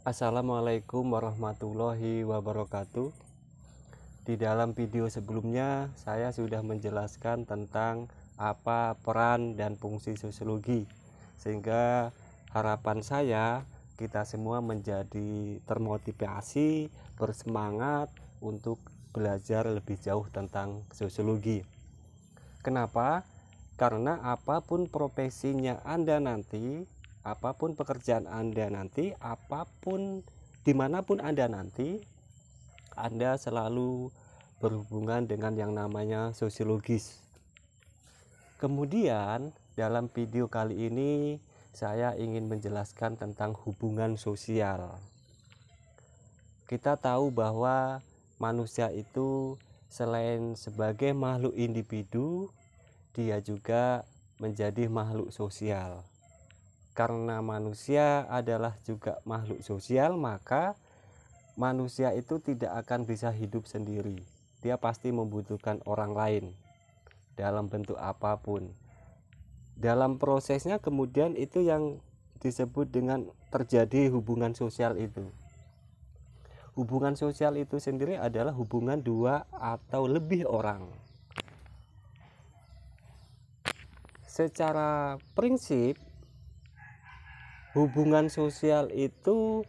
Assalamualaikum warahmatullahi wabarakatuh. Di dalam video sebelumnya saya sudah menjelaskan tentang apa peran dan fungsi sosiologi, sehingga harapan saya kita semua menjadi termotivasi, bersemangat untuk belajar lebih jauh tentang sosiologi. Kenapa? Karena apapun profesinya Anda nanti, apapun pekerjaan Anda nanti, apapun dimanapun Anda nanti, Anda selalu berhubungan dengan yang namanya sosiologis. Kemudian dalam video kali ini saya ingin menjelaskan tentang hubungan sosial. Kita tahu bahwa manusia itu selain sebagai makhluk individu, dia juga menjadi makhluk sosial. Karena manusia adalah juga makhluk sosial, maka manusia itu tidak akan bisa hidup sendiri. Dia pasti membutuhkan orang lain dalam bentuk apapun. Dalam prosesnya kemudian itu yang disebut dengan terjadi hubungan sosial itu. Hubungan sosial itu sendiri adalah hubungan dua atau lebih orang. Secara prinsip, hubungan sosial itu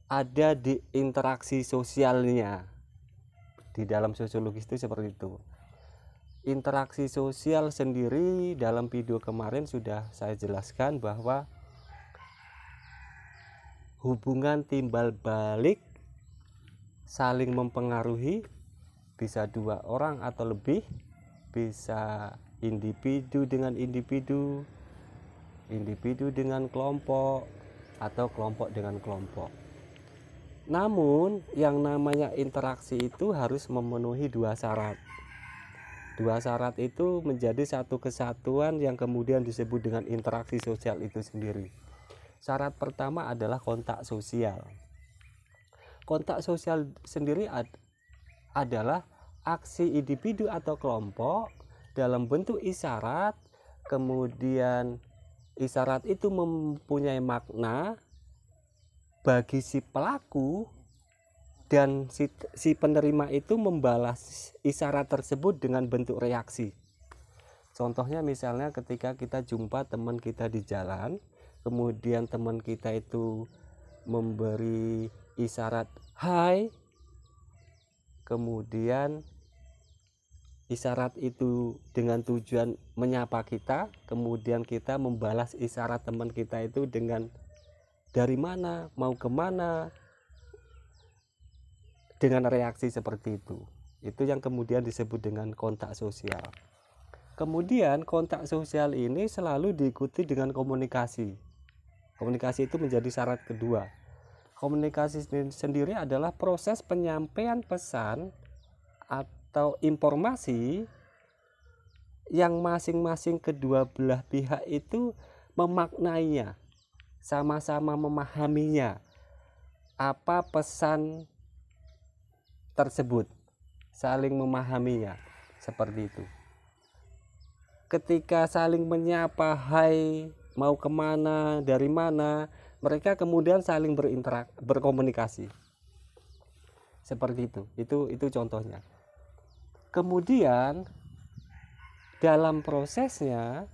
ada di interaksi sosialnya. Di dalam sosiologis itu seperti itu. Interaksi sosial sendiri dalam video kemarin sudah saya jelaskan bahwa hubungan timbal balik saling mempengaruhi, bisa dua orang atau lebih, bisa individu dengan individu, individu dengan kelompok, atau kelompok dengan kelompok. Namun yang namanya interaksi itu harus memenuhi dua syarat. Dua syarat itu menjadi satu kesatuan yang kemudian disebut dengan interaksi sosial itu sendiri. Syarat pertama adalah kontak sosial. Kontak sosial sendiri adalah aksi individu atau kelompok dalam bentuk isyarat, kemudian isyarat itu mempunyai makna bagi si pelaku, dan si penerima itu membalas isyarat tersebut dengan bentuk reaksi. Contohnya misalnya ketika kita jumpa teman kita di jalan, kemudian teman kita itu memberi isyarat hai, kemudian isyarat itu dengan tujuan menyapa kita, kemudian kita membalas isyarat teman kita itu dengan dari mana, mau kemana, dengan reaksi seperti itu. Itu yang kemudian disebut dengan kontak sosial. Kemudian kontak sosial ini selalu diikuti dengan komunikasi. Komunikasi itu menjadi syarat kedua. Komunikasi sendiri adalah proses penyampaian pesan atau informasi yang masing-masing kedua belah pihak itu memaknainya, sama-sama memahaminya apa pesan tersebut, saling memahaminya seperti itu. Ketika saling menyapa hai, mau kemana, dari mana, mereka kemudian saling berkomunikasi seperti itu. Itu contohnya. Kemudian dalam prosesnya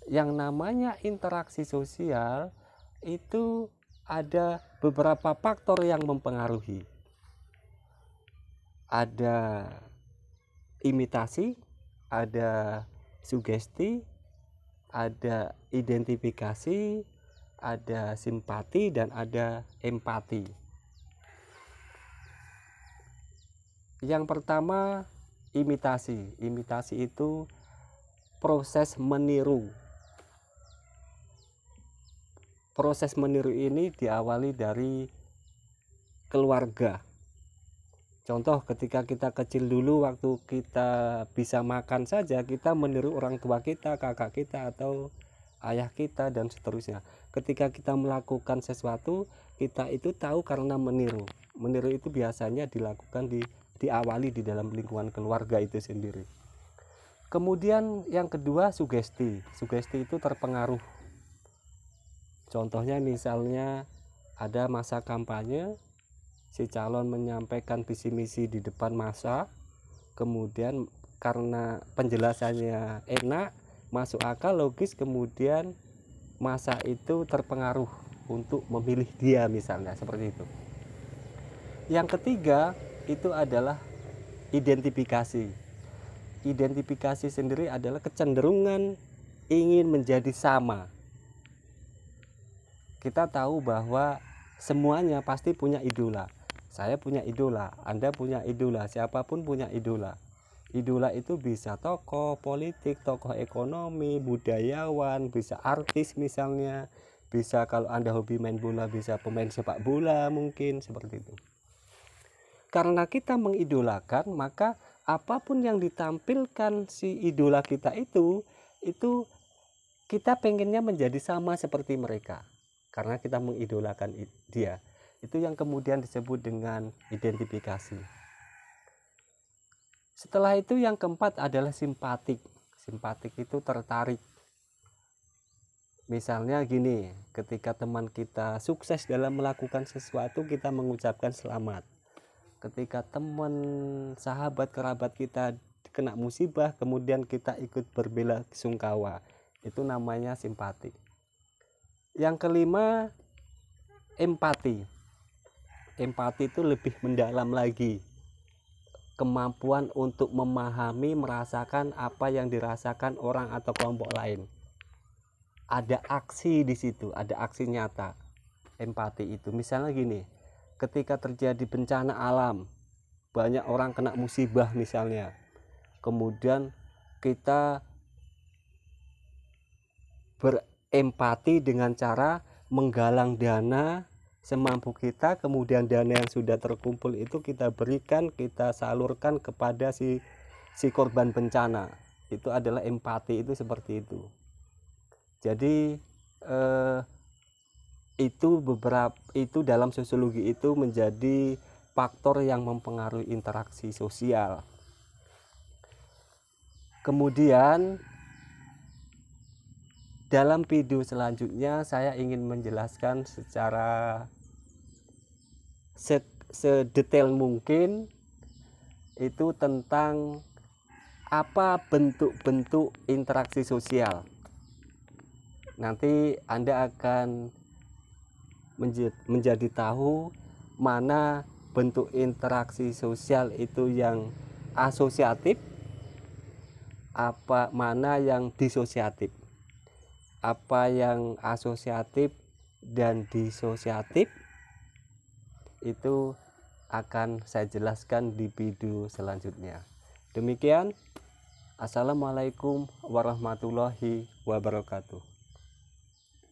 yang namanya interaksi sosial itu ada beberapa faktor yang mempengaruhi. Ada imitasi, ada sugesti, ada identifikasi, ada simpati, dan ada empati. Yang pertama, imitasi. Imitasi itu proses meniru. Proses meniru ini diawali dari keluarga. Contoh ketika kita kecil dulu, waktu kita bisa makan saja, kita meniru orang tua kita, kakak kita, atau ayah kita, dan seterusnya. Ketika kita melakukan sesuatu, kita itu tahu karena meniru. Meniru itu biasanya dilakukan diawali di dalam lingkungan keluarga itu sendiri. Kemudian yang kedua, sugesti. Sugesti itu terpengaruh. Contohnya misalnya ada masa kampanye, si calon menyampaikan visi misi di depan massa, kemudian karena penjelasannya enak, masuk akal, logis, kemudian massa itu terpengaruh untuk memilih dia, misalnya seperti itu. Yang ketiga itu adalah identifikasi. Identifikasi sendiri adalah kecenderungan ingin menjadi sama. Kita tahu bahwa semuanya pasti punya idola. Saya punya idola, Anda punya idola, siapapun punya idola. Idola itu bisa tokoh politik, tokoh ekonomi, budayawan, bisa artis misalnya, bisa kalau Anda hobi main bola bisa pemain sepak bola mungkin, seperti itu. Karena kita mengidolakan, maka apapun yang ditampilkan si idola kita itu kita pengennya menjadi sama seperti mereka. Karena kita mengidolakan dia. Itu yang kemudian disebut dengan identifikasi. Setelah itu yang keempat adalah simpatik. Simpatik itu tertarik. Misalnya gini, ketika teman kita sukses dalam melakukan sesuatu, kita mengucapkan selamat. Ketika teman, sahabat, kerabat kita kena musibah, kemudian kita ikut berbelasungkawa, itu namanya simpati. Yang kelima, empati. Empati itu lebih mendalam lagi, kemampuan untuk memahami, merasakan apa yang dirasakan orang atau kelompok lain. Ada aksi di situ, ada aksi nyata. Empati itu misalnya gini, ketika terjadi bencana alam, banyak orang kena musibah misalnya, kemudian kita berempati dengan cara menggalang dana semampu kita, kemudian dana yang sudah terkumpul itu kita berikan, kita salurkan kepada si korban bencana. Itu adalah empati, itu seperti itu. Jadi itu dalam sosiologi itu menjadi faktor yang mempengaruhi interaksi sosial. Kemudian dalam video selanjutnya saya ingin menjelaskan secara sedetail mungkin itu tentang apa bentuk-bentuk interaksi sosial. Nanti Anda akan menjadi tahu mana bentuk interaksi sosial itu yang asosiatif, mana yang disosiatif. Apa yang asosiatif dan disosiatif itu akan saya jelaskan di video selanjutnya. Demikian, assalamualaikum warahmatullahi wabarakatuh.